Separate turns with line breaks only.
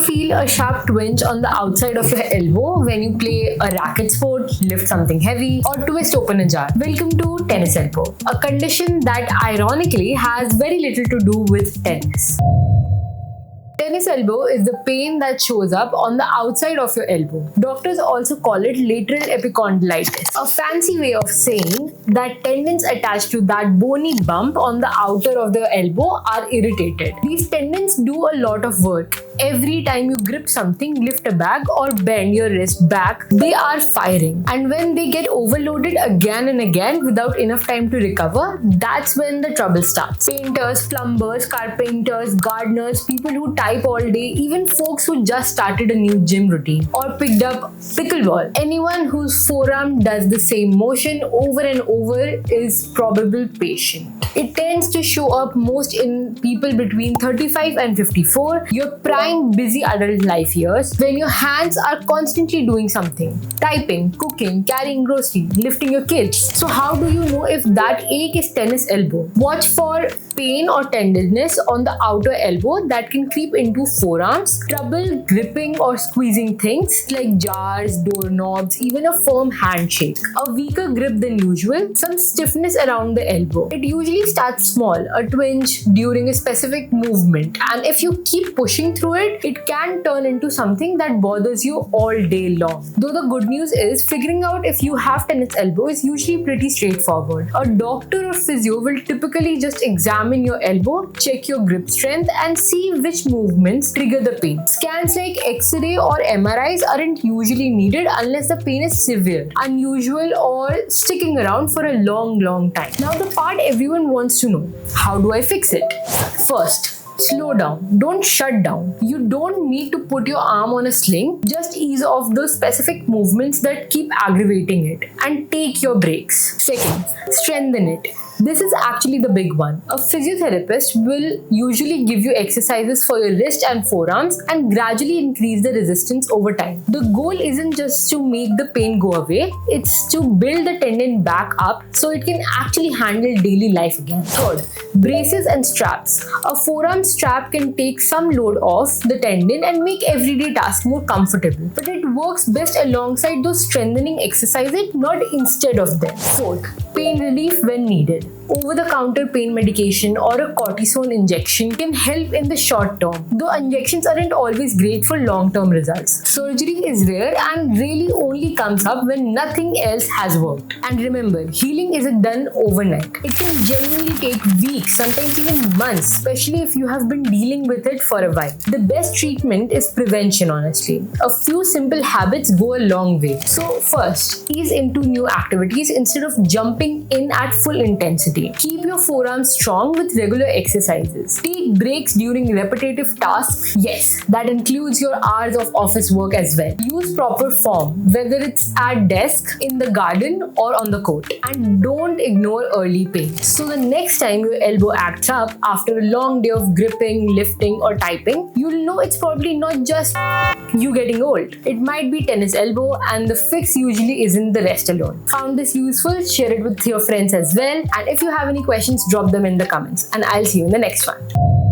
feel a sharp twinge on the outside of your elbow when you play a racket sport, lift something heavy, or twist open a jar? Welcome to tennis elbow, a condition that ironically has very little to do with tennis. Tennis elbow is the pain that shows up on the outside of your elbow. Doctors also call it lateral epicondylitis, a fancy way of saying that tendons attached to that bony bump on the outer of the elbow are irritated. These tendons do a lot of work. Every time you grip something, lift a bag, or bend your wrist back, they are firing. And when they get overloaded again and again without enough time to recover, that's when the trouble starts. Painters, plumbers, carpenters, gardeners, people who type all day, even folks who just started a new gym routine or picked up pickleball. Anyone whose forearm does the same motion over and over is probable patient. It tends to show up most in people between 35 and 54, your prime busy adult life years, when your hands are constantly doing something, typing, cooking, carrying groceries, lifting your kids. So how do you know if that ache is tennis elbow? Watch for pain or tenderness on the outer elbow that can creep into forearms, trouble gripping or squeezing things like jars, doorknobs, even a firm handshake, a weaker grip than usual, some stiffness around the elbow. It usually starts small, a twinge during a specific movement, and if you keep pushing through it, it can turn into something that bothers you all day long. Though the good news is, figuring out if you have tennis elbow is usually pretty straightforward. A doctor or physio will typically just examine your elbow, check your grip strength, and see which movements trigger the pain. Scans like X-ray or MRIs aren't usually needed unless the pain is severe, unusual, or sticking around for a long time. Now the part everyone wants to know: how do I fix it? First, slow down. Don't shut down. You don't need to put your arm on a sling. Just ease off those specific movements that keep aggravating it and take your breaks. Second, strengthen it. This is actually the big one. A physiotherapist will usually give you exercises for your wrist and forearms and gradually increase the resistance over time. The goal isn't just to make the pain go away, it's to build the tendon back up so it can actually handle daily life again. Third, braces and straps. A forearm strap can take some load off the tendon and make everyday tasks more comfortable, but it works best alongside those strengthening exercises, not instead of them. Fourth, pain relief when needed. Over-the-counter pain medication or a cortisone injection can help in the short term, though injections aren't always great for long-term results. Surgery is rare and really only comes up when nothing else has worked. And remember, healing isn't done overnight. It can genuinely take weeks, sometimes even months, especially if you have been dealing with it for a while. The best treatment is prevention, honestly. A few simple habits go a long way. So first, ease into new activities instead of jumping in at full intensity. Keep your forearms strong with regular exercises. Take breaks during repetitive tasks. Yes, that includes your hours of office work as well. Use proper form, whether it's at desk, in the garden, or on the court. And don't ignore early pain. So the next time your elbow acts up after a long day of gripping, lifting, or typing, you'll know it's probably not just you getting old. It might be tennis elbow, and the fix usually isn't the rest alone. Found this useful? Share it with your friends as well. And if you have any questions, drop them in the comments, and I'll see you in the next one.